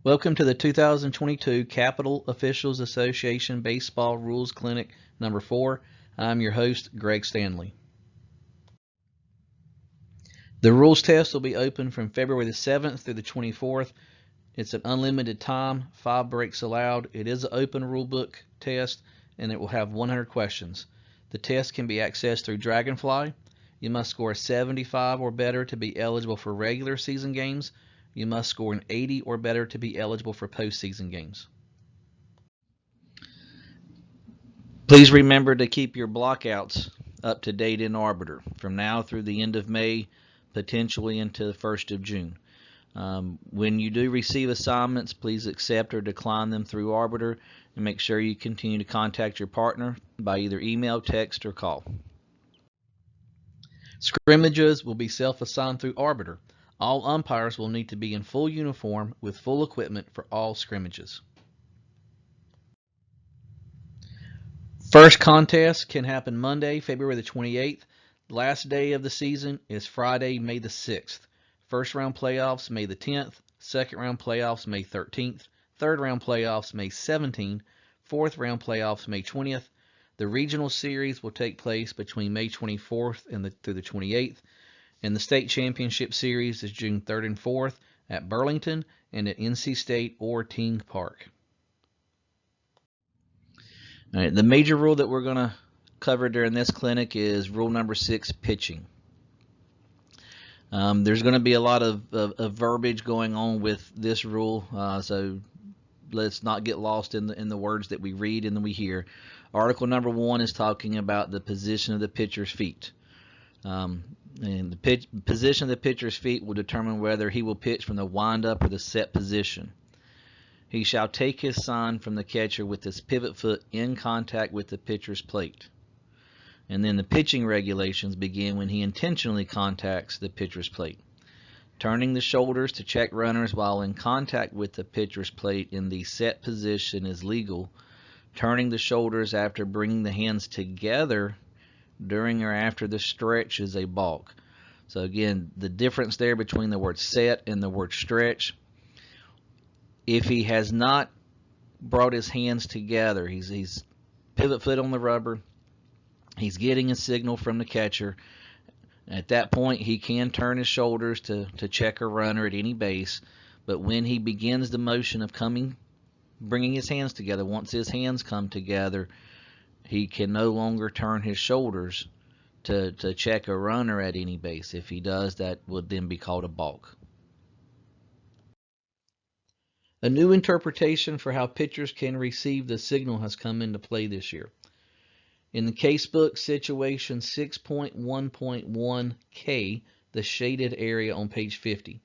Welcome to the 2022 Capitol Officials Association Baseball Rules Clinic number 4. I'm your host, Greg Stanley. The rules test will be open from February the 7th through the 24th. It's an unlimited time, 5 breaks allowed. It is an open rulebook test, and it will have 100 questions. The test can be accessed through Dragonfly. You must score 75 or better to be eligible for regular season games. You must score an 80 or better to be eligible for postseason games. Please remember to keep your blockouts up to date in Arbiter from now through the end of May, potentially into the 1st of June. When you do receive assignments, please accept or decline them through Arbiter, and make sure you continue to contact your partner by either email, text, or call. Scrimmages will be self-assigned through Arbiter. All umpires will need to be in full uniform with full equipment for all scrimmages. First contest can happen Monday, February the 28th. Last day of the season is Friday, May the 6th. First round playoffs, May the 10th. Second round playoffs, May 13th. Third round playoffs, May 17th. Fourth round playoffs, May 20th. The regional series will take place between May 24th through the 28th. And the state championship series is June 3rd and 4th at Burlington and at NC State or Ting Park. All right, the major rule that we're going to cover during this clinic is rule number 6, pitching. There's going to be a lot of verbiage going on with this rule, so let's not get lost in the words that we read and then we hear. Article number 1 is talking about the position of the pitcher's feet. And the position of the pitcher's feet will determine whether he will pitch from the wind-up or the set position. He shall take his sign from the catcher with his pivot foot in contact with the pitcher's plate. And then the pitching regulations begin when he intentionally contacts the pitcher's plate. Turning the shoulders to check runners while in contact with the pitcher's plate in the set position is legal. Turning the shoulders after bringing the hands together during or after the stretch is a balk. So again, the difference there between the word set and the word stretch. If he has not brought his hands together, he's pivot foot on the rubber, he's getting a signal from the catcher. At that point, he can turn his shoulders to check a runner at any base. But when he begins the motion of bringing his hands together, once his hands come together, he can no longer turn his shoulders to check a runner at any base. If he does, that would then be called a balk. A new interpretation for how pitchers can receive the signal has come into play this year. In the casebook situation 6.1.1K, the shaded area on page 50,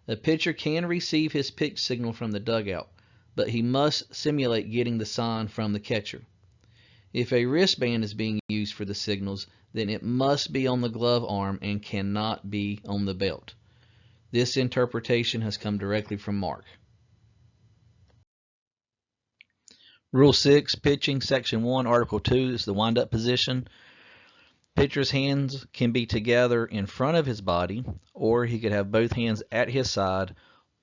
a pitcher can receive his pitch signal from the dugout, but he must simulate getting the sign from the catcher. If a wristband is being used for the signals, then it must be on the glove arm and cannot be on the belt. This interpretation has come directly from Mark. Rule 6, pitching, section 1, article 2 is the wind-up position. Pitcher's hands can be together in front of his body, or he could have both hands at his side,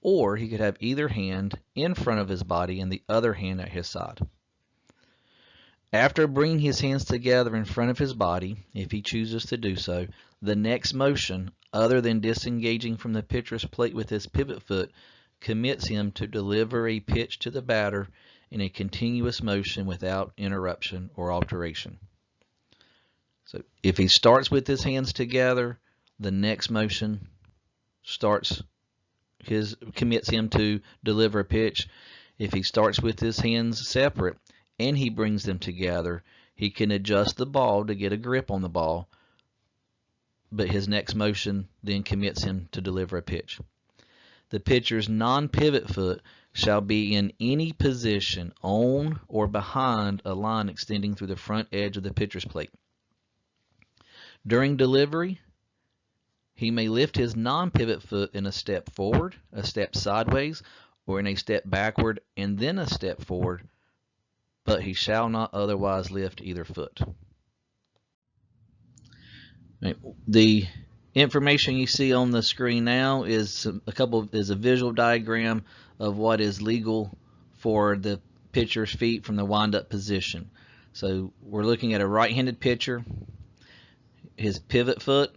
or he could have either hand in front of his body and the other hand at his side. After bringing his hands together in front of his body, if he chooses to do so, the next motion, other than disengaging from the pitcher's plate with his pivot foot, commits him to deliver a pitch to the batter in a continuous motion without interruption or alteration. So if he starts with his hands together, the next motion commits him to deliver a pitch. If he starts with his hands separate and he brings them together, he can adjust the ball to get a grip on the ball, but his next motion then commits him to deliver a pitch. The pitcher's non-pivot foot shall be in any position on or behind a line extending through the front edge of the pitcher's plate. During delivery, he may lift his non-pivot foot in a step forward, a step sideways, or in a step backward and then a step forward, but he shall not otherwise lift either foot. The Information you see on the screen now is a visual diagram of what is legal for the pitcher's feet from the wind-up position. So we're looking at a right-handed pitcher. His pivot foot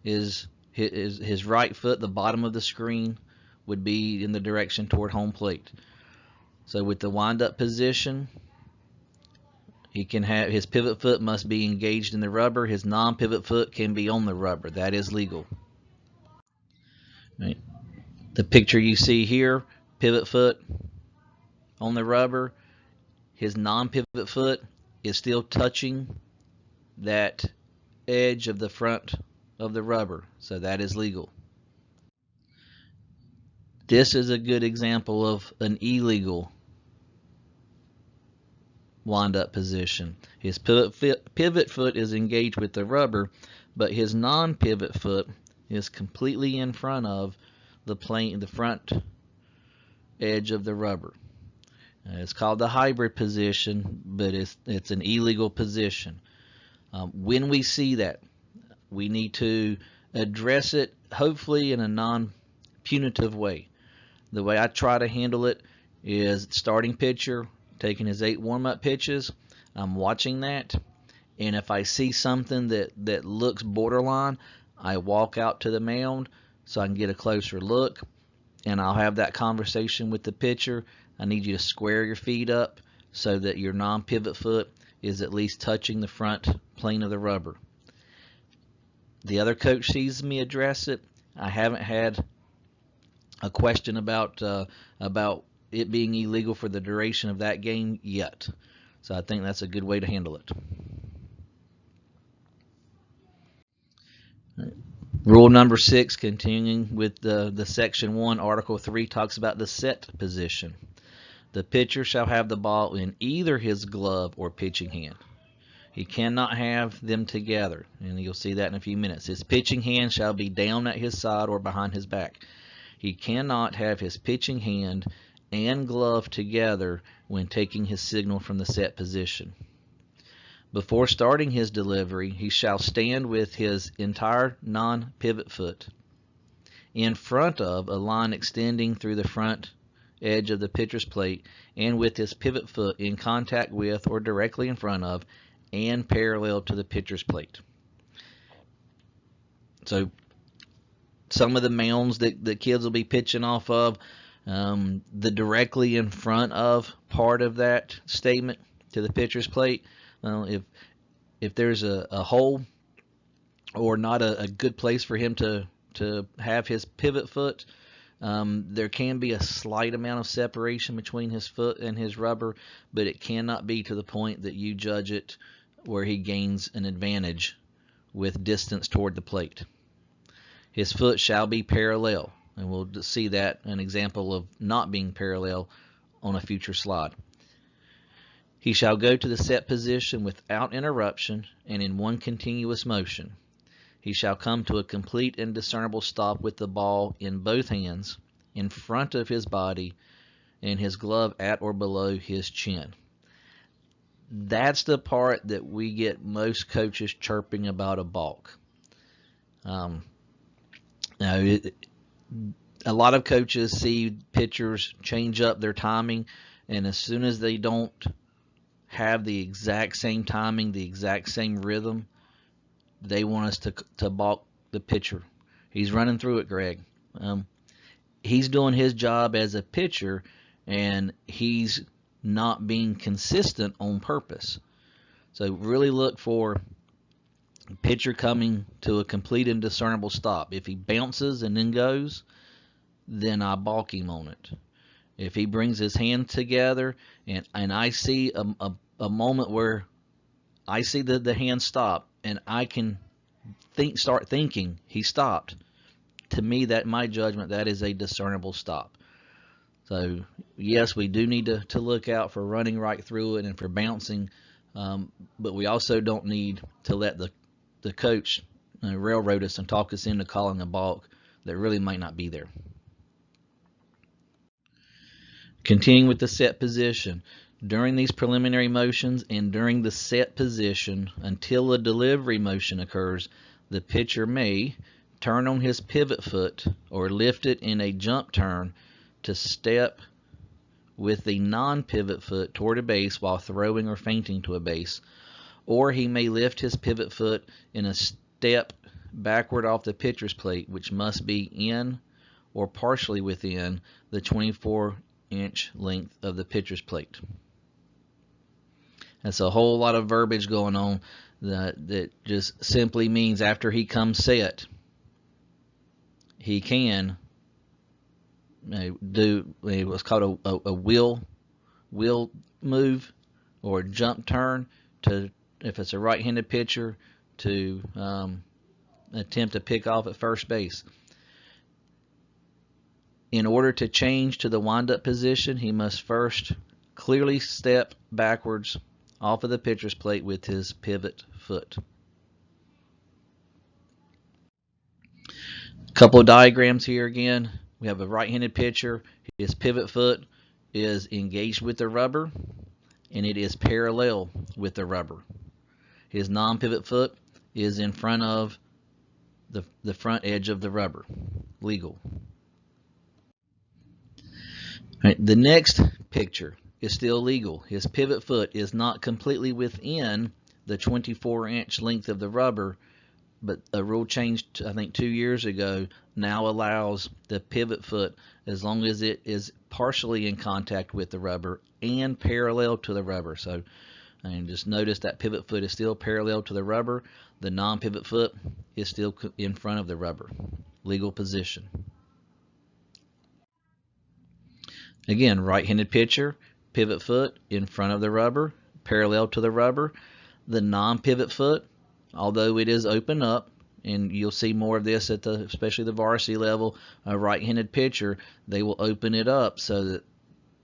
is his right foot. The bottom of the screen would be in the direction toward home plate. So with the wind-up position, he can have his pivot foot must be engaged in the rubber. His non-pivot foot can be on the rubber. That is legal. Right. The picture you see here, pivot foot on the rubber. His non-pivot foot is still touching that edge of the front of the rubber. So that is legal. This is a good example of an illegal wind-up position. His pivot foot is engaged with the rubber, but his non-pivot foot is completely in front of the front edge of the rubber. It's called the hybrid position, but it's an illegal position. When we see that, we need to address it, hopefully in a non-punitive way. The way I try to handle it is starting pitcher taking his 8 warm-up pitches. I'm watching that, and if I see something that looks borderline, I walk out to the mound so I can get a closer look, and I'll have that conversation with the pitcher. I need you to square your feet up so that your non-pivot foot is at least touching the front plane of the rubber. The other coach sees me address it. I haven't had a question about it being illegal for the duration of that game yet. So I think that's a good way to handle it. Rule number 6, continuing with the section 1, article 3, talks about the set position. The pitcher shall have the ball in either his glove or pitching hand. He cannot have them together, and you'll see that in a few minutes. His pitching hand shall be down at his side or behind his back. He cannot have his pitching hand and glove together when taking his signal from the set position. Before starting his delivery, he shall stand with his entire non-pivot foot in front of a line extending through the front edge of the pitcher's plate, and with his pivot foot in contact with or directly in front of and parallel to the pitcher's plate. So some of the mounds that the kids will be pitching off of, the directly in front of part of that statement to the pitcher's plate, if there's a hole or not a good place for him to have his pivot foot, there can be a slight amount of separation between his foot and his rubber, but it cannot be to the point that you judge it where he gains an advantage with distance toward the plate. His foot shall be parallel, and we'll see that an example of not being parallel on a future slide. He shall go to the set position without interruption and in one continuous motion. He shall come to a complete and discernible stop with the ball in both hands, in front of his body, and his glove at or below his chin. That's the part that we get most coaches chirping about a balk. A lot of coaches see pitchers change up their timing, and as soon as they don't have the exact same timing, the exact same rhythm, they want us to balk the pitcher. He's running through it, Greg. He's doing his job as a pitcher, and he's not being consistent on purpose. So really look for a pitcher coming to a complete and discernible stop. If he bounces and then goes, then I balk him on it. If he brings his hand together and I see a moment where I see the hand stop and I can start thinking he stopped, to me, that my judgment, that is a discernible stop. So yes, we do need to look out for running right through it and for bouncing, but we also don't need to let the coach railroad us and talk us into calling a balk that really might not be there. Continuing with the set position. During these preliminary motions and during the set position until a delivery motion occurs, the pitcher may turn on his pivot foot or lift it in a jump turn to step with the non-pivot foot toward a base while throwing or feinting to a base, or he may lift his pivot foot in a step backward off the pitcher's plate, which must be in or partially within the 24-inch length of the pitcher's plate. That's a whole lot of verbiage going on that just simply means after he comes set, he can do what's called a wheel move or jump turn to, if it's a right-handed pitcher, to attempt to pick off at first base. In order to change to the wind-up position, he must first clearly step backwards off of the pitcher's plate with his pivot foot. A couple of diagrams here again. We have a right-handed pitcher. His pivot foot is engaged with the rubber, and it is parallel with the rubber. His non-pivot foot is in front of the front edge of the rubber. Legal. All right, the next picture is still legal. His pivot foot is not completely within the 24-inch length of the rubber, but a rule changed, I think, 2 years ago now allows the pivot foot, as long as it is partially in contact with the rubber and parallel to the rubber. So, and just notice that pivot foot is still parallel to the rubber. The non-pivot foot is still in front of the rubber. Legal position. Again, right-handed pitcher, pivot foot in front of the rubber, parallel to the rubber. The non-pivot foot, although it is open up, and you'll see more of this at especially the varsity level, a right-handed pitcher, they will open it up so that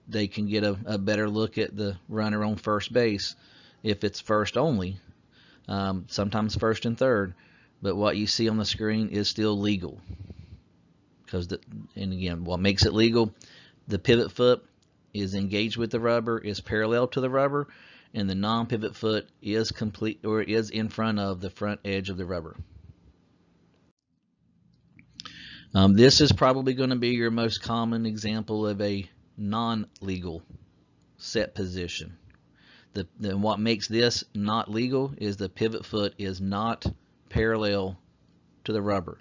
they can get a better look at the runner on first base if it's first only, sometimes first and third. But what you see on the screen is still legal. And again, what makes it legal, the pivot foot is engaged with the rubber, is parallel to the rubber, and the non-pivot foot is is in front of the front edge of the rubber. This is probably going to be your most common example of a non-legal set position. What makes this not legal is the pivot foot is not parallel to the rubber.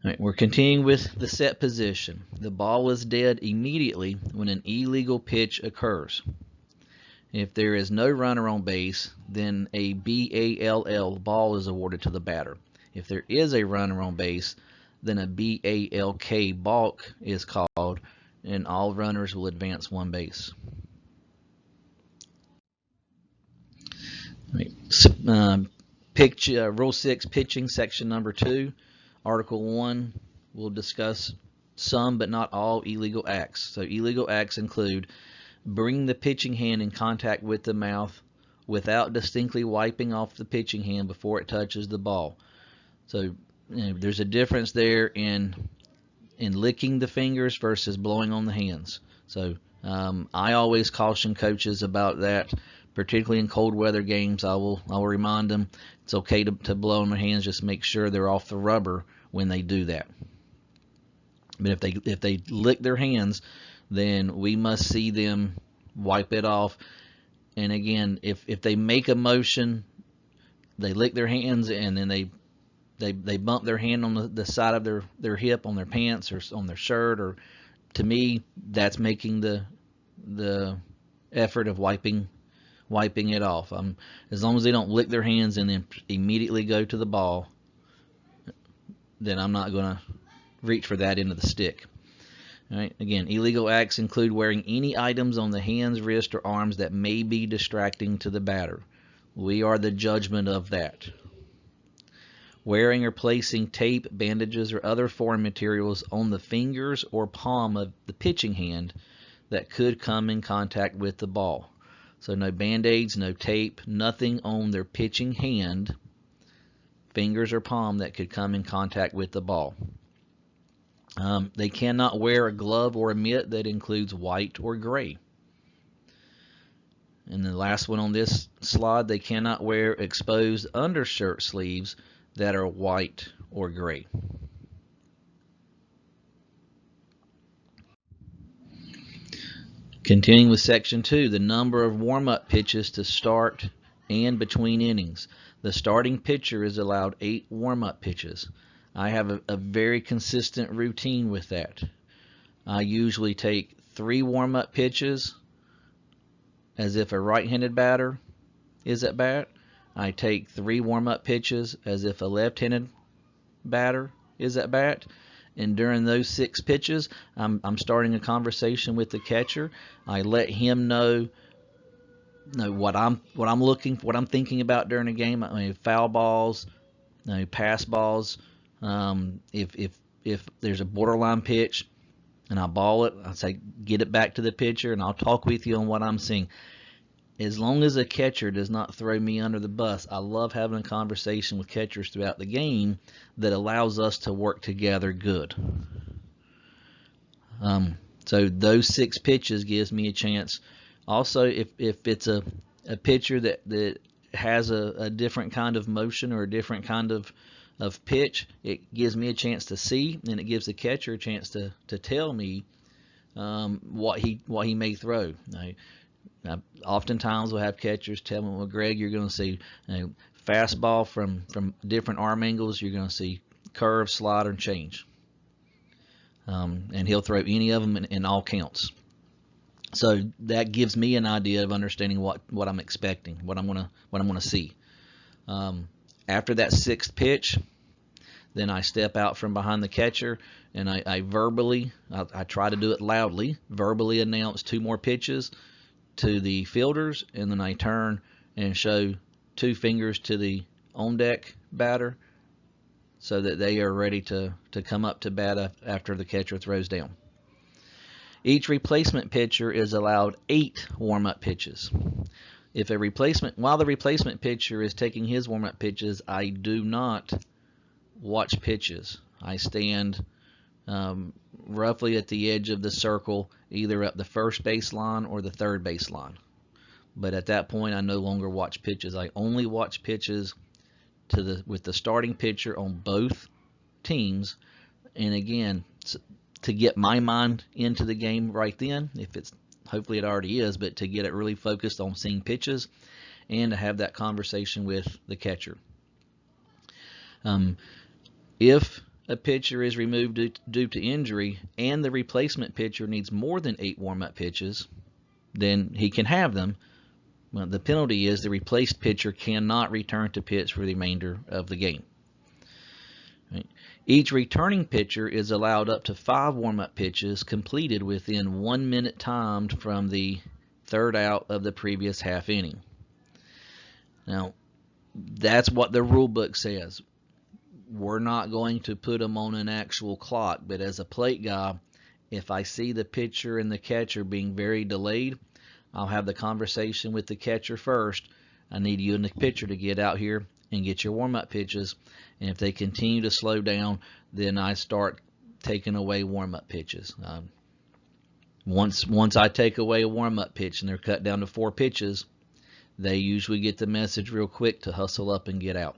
All right, we're continuing with the set position. The ball is dead immediately when an illegal pitch occurs. If there is no runner on base, then a BALL, ball, is awarded to the batter. If there is a runner on base, then a BALK, balk, is called, and all runners will advance one base. All right. Rule 6, pitching, section number 2. Article 1 will discuss some but not all illegal acts. So illegal acts include bringing the pitching hand in contact with the mouth without distinctly wiping off the pitching hand before it touches the ball. So there's a difference there in licking the fingers versus blowing on the hands. So I always caution coaches about that, particularly in cold weather games. I will remind them it's okay to blow on their hands. Just make sure they're off the rubber when they do that. But if they lick their hands, then we must see them wipe it off. And again, if they make a motion, they lick their hands and then they bump their hand on the side of their hip, on their pants or on their shirt, or to me that's making the effort of wiping it off. As long as they don't lick their hands and then immediately go to the ball, then I'm not going to reach for that end of the stick. All right. Again, illegal acts include wearing any items on the hands, wrists, or arms that may be distracting to the batter. We are the judgment of that. Wearing or placing tape, bandages, or other foreign materials on the fingers or palm of the pitching hand that could come in contact with the ball. So no band-aids, no tape, nothing on their pitching hand, fingers or palm that could come in contact with the ball. They cannot wear a glove or a mitt that includes white or gray. And the last one on this slide, they cannot wear exposed undershirt sleeves that are white or gray. Continuing with section 2, the number of warm-up pitches to start and between innings. The starting pitcher is allowed 8 warm-up pitches. I have a very consistent routine with that. I usually take 3 warm-up pitches as if a right-handed batter is at bat. I take 3 warm-up pitches as if a left-handed batter is at bat. And during those 6 pitches, I'm starting a conversation with the catcher. I let him know what I'm thinking about during a game. I mean, foul balls, pass balls. If there's a borderline pitch and I ball it, I say get it back to the pitcher, and I'll talk with you on what I'm seeing. As long as a catcher does not throw me under the bus, I love having a conversation with catchers throughout the game that allows us to work together good. So those 6 pitches gives me a chance. Also, if it's a pitcher that has a different kind of motion or a different kind of pitch, it gives me a chance to see, and it gives the catcher a chance to tell me what he may throw. Oftentimes we'll have catchers tell me, well, Greg, you're going to see fastball from different arm angles. You're going to see curve, slider, and change. And he'll throw any of them in all counts. So that gives me an idea of understanding what I'm expecting, what I'm gonna see. After that 6th pitch, then I step out from behind the catcher and I verbally, I try to do it loudly, verbally announce 2 more pitches to the fielders, and then I turn and show 2 fingers to the on deck batter so that they are ready to come up to bat after the catcher throws down. Each replacement pitcher is allowed 8 warm-up pitches. While the replacement pitcher is taking his warm-up pitches, I do not watch pitches. I stand roughly at the edge of the circle, either up the first baseline or the third baseline. But at that point, I no longer watch pitches. I only watch pitches with the starting pitcher on both teams. And again, to get my mind into the game right then, hopefully it already is, but to get it really focused on seeing pitches and to have that conversation with the catcher. If a pitcher is removed due to injury and the replacement pitcher needs more than 8 warm-up pitches, then he can have them. Well, the penalty is the replaced pitcher cannot return to pitch for the remainder of the game. Right. Each returning pitcher is allowed up to 5 warm-up pitches completed within 1 minute timed from the 3rd out of the previous half inning. Now, that's what the rule book says. We're not going to put them on an actual clock, but as a plate guy, if I see the pitcher and the catcher being very delayed, I'll have the conversation with the catcher first. I need you and the pitcher to get out here and get your warm-up pitches. And if they continue to slow down, then I start taking away warm-up pitches. Once I take away a warm-up pitch and they're cut down to 4 pitches, they usually get the message real quick to hustle up and get out.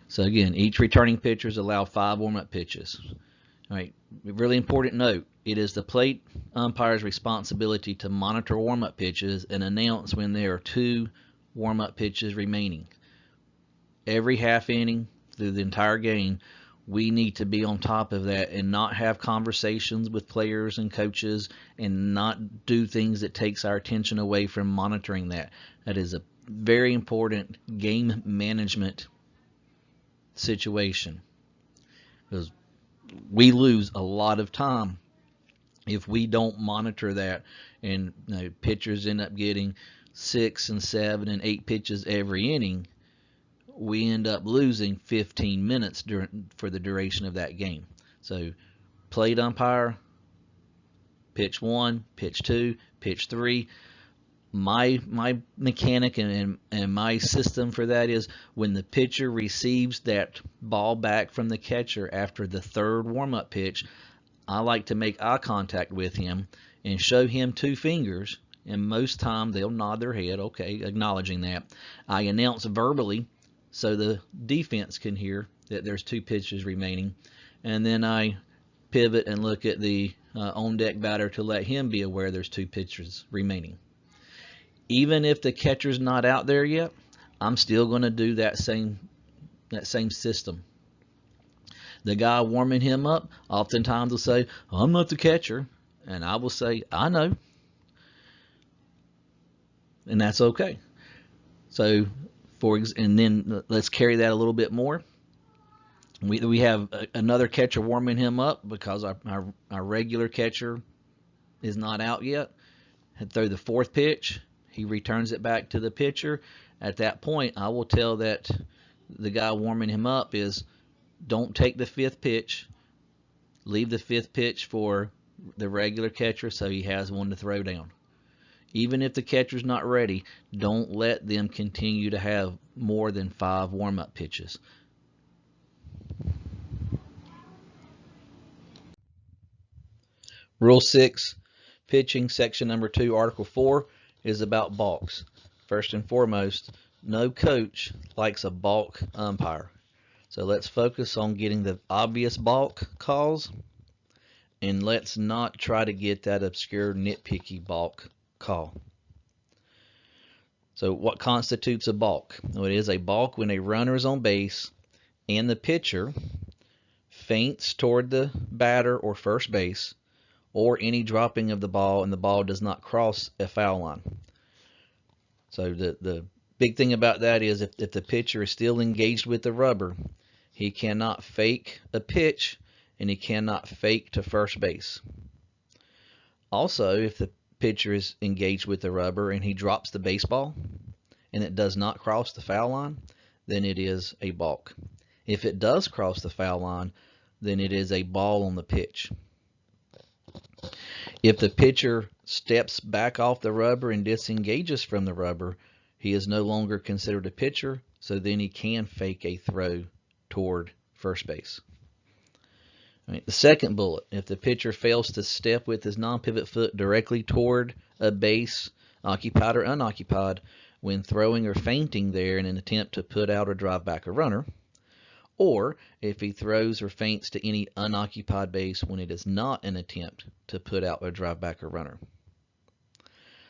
So again, each returning pitcher is allowed 5 warm-up pitches. All right, really important note, it is the plate umpire's responsibility to monitor warm-up pitches and announce when there are 2 warm-up pitches remaining. Every half inning through the entire game, we need to be on top of that and not have conversations with players and coaches and not do things that takes our attention away from monitoring that. That is a very important game management situation, because we lose a lot of time if we don't monitor that, and pitchers end up getting 6 and 7 and 8 pitches every inning. We end up losing 15 minutes for the duration of that game. So plate umpire, pitch 1, pitch 2, pitch 3. My mechanic and my system for that is when the pitcher receives that ball back from the catcher after the 3rd warm-up pitch, I like to make eye contact with him and show him 2 fingers and most time they'll nod their head, okay, acknowledging that. I announce verbally so the defense can hear that there's 2 pitches remaining, and then I pivot and look at the on deck batter to let him be aware there's 2 pitches remaining. Even if the catcher's not out there yet, I'm still going to do that same system. The guy warming him up oftentimes will say, "I'm not the catcher," and I will say, "I know," and that's okay. So, and then let's carry that a little bit more. We have another catcher warming him up because our regular catcher is not out yet. And throw the 4th pitch, he returns it back to the pitcher. At that point, I will tell that the guy warming him up is, don't take the 5th pitch. Leave the 5th pitch for the regular catcher so he has one to throw down. Even if the catcher's not ready, don't let them continue to have more than 5 warm-up pitches. Rule 6, pitching, section number 2, article 4, is about balks. First and foremost, no coach likes a balk umpire. So let's focus on getting the obvious balk calls, and let's not try to get that obscure nitpicky balk call. So what constitutes a balk? Well, it is a balk when a runner is on base and the pitcher feints toward the batter or first base, or any dropping of the ball and the ball does not cross a foul line. So the big thing about that is if the pitcher is still engaged with the rubber, he cannot fake a pitch and he cannot fake to first base. Also, if the pitcher is engaged with the rubber and he drops the baseball and it does not cross the foul line, then it is a balk. If it does cross the foul line, then it is a ball on the pitch. If the pitcher steps back off the rubber and disengages from the rubber, he is no longer considered a pitcher, so then he can fake a throw toward first base. The second bullet, if the pitcher fails to step with his non-pivot foot directly toward a base, occupied or unoccupied, when throwing or feinting there in an attempt to put out or drive back a runner, or if he throws or feints to any unoccupied base when it is not an attempt to put out or drive back a runner.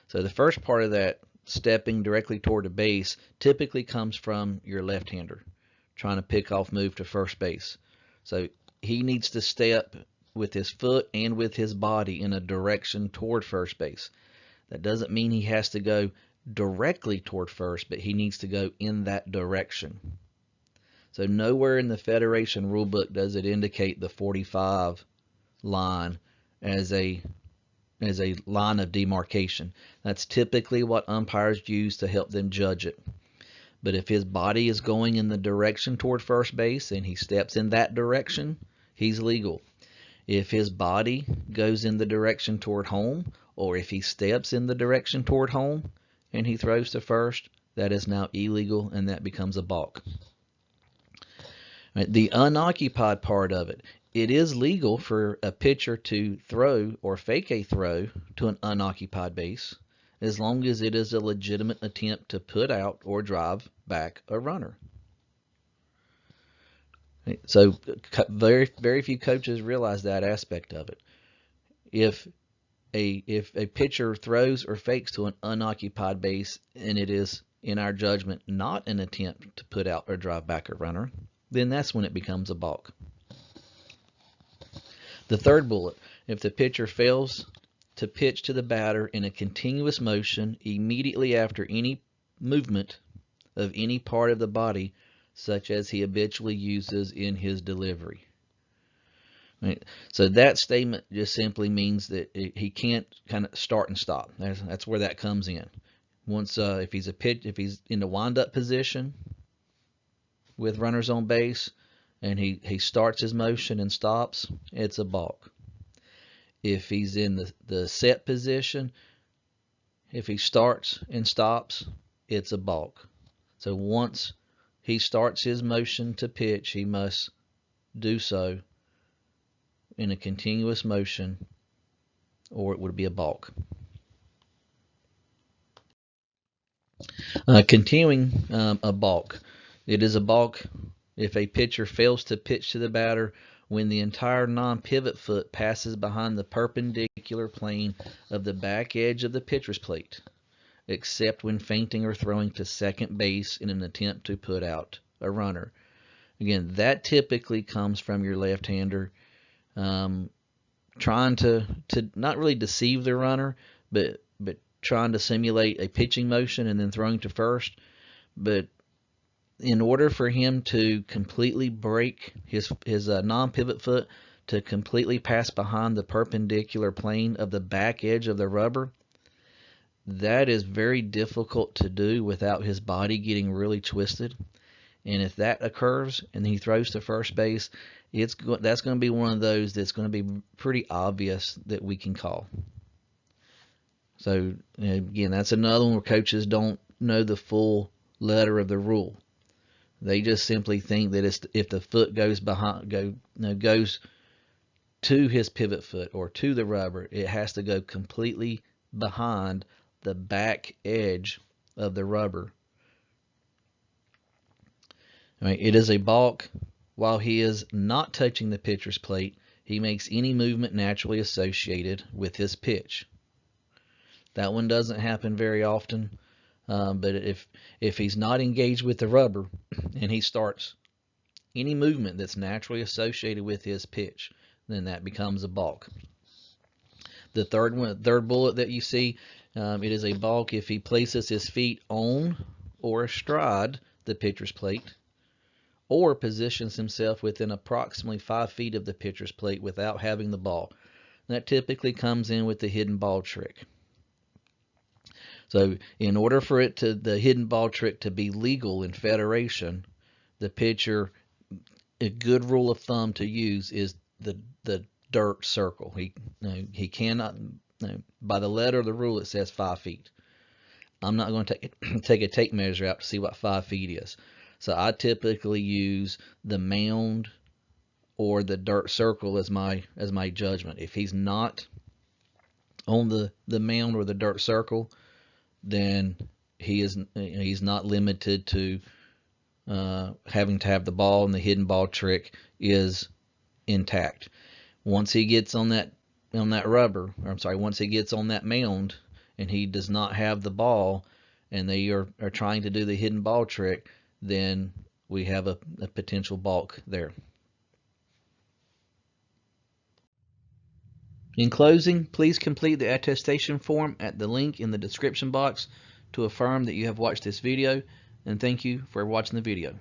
So the first part of that, stepping directly toward a base, typically comes from your left-hander trying to pick off move to first base. So he needs to step with his foot and with his body in a direction toward first base. That doesn't mean he has to go directly toward first, but he needs to go in that direction. So nowhere in the Federation rulebook does it indicate the 45 line as a line of demarcation. That's typically what umpires use to help them judge it. But if his body is going in the direction toward first base and he steps in that direction, he's legal. If his body goes in the direction toward home, or if he steps in the direction toward home and he throws to first, that is now illegal and that becomes a balk. The unoccupied part of it, it is legal for a pitcher to throw or fake a throw to an unoccupied base as long as it is a legitimate attempt to put out or drive back a runner. So very, very few coaches realize that aspect of it. If a pitcher throws or fakes to an unoccupied base and it is, in our judgment, not an attempt to put out or drive back a runner, then that's when it becomes a balk. The third bullet, if the pitcher fails to pitch to the batter in a continuous motion immediately after any movement of any part of the body, such as he habitually uses in his delivery. Right. So that statement just simply means that he can't kind of start and stop. That's where that comes in. Once if he's in the wind-up position with runners on base and he starts his motion and stops, it's a balk. If he's in the set position, if he starts and stops, it's a balk. So once he starts his motion to pitch, he must do so in a continuous motion or it would be a balk. Continuing, a balk. It is a balk if a pitcher fails to pitch to the batter when the entire non-pivot foot passes behind the perpendicular plane of the back edge of the pitcher's plate, except when feinting or throwing to second base in an attempt to put out a runner. Again, that typically comes from your left-hander trying to not really deceive the runner, but trying to simulate a pitching motion and then throwing to first. But in order for him to completely break his non-pivot foot to completely pass behind the perpendicular plane of the back edge of the rubber, that is very difficult to do without his body getting really twisted. And if that occurs and he throws to first base, that's going to be one of those that's going to be pretty obvious that we can call. So again, that's another one where coaches don't know the full letter of the rule. They just simply think that if the foot goes goes to his pivot foot or to the rubber, it has to go completely behind the back edge of the rubber. It is a balk while he is not touching the pitcher's plate. He makes any movement naturally associated with his pitch. That one doesn't happen very often, but if he's not engaged with the rubber and he starts any movement that's naturally associated with his pitch, then that becomes a balk. The third bullet that you see, it is a balk if he places his feet on or astride the pitcher's plate, or positions himself within approximately 5 feet of the pitcher's plate without having the ball. That typically comes in with the hidden ball trick. So in order for the hidden ball trick to be legal in Federation, the pitcher, a good rule of thumb to use is the dirt circle. He cannot, by the letter of the rule it says 5 feet. I'm not going to take a tape measure out to see what 5 feet is. So I typically use the mound or the dirt circle as my judgment. If he's not on the mound or the dirt circle, then he's not limited to having to have the ball, and the hidden ball trick is intact. Once he gets on that rubber, or I'm sorry, once he gets on that mound and he does not have the ball, and they are trying to do the hidden ball trick, then we have a potential balk there. In closing, please complete the attestation form at the link in the description box to affirm that you have watched this video, and thank you for watching the video.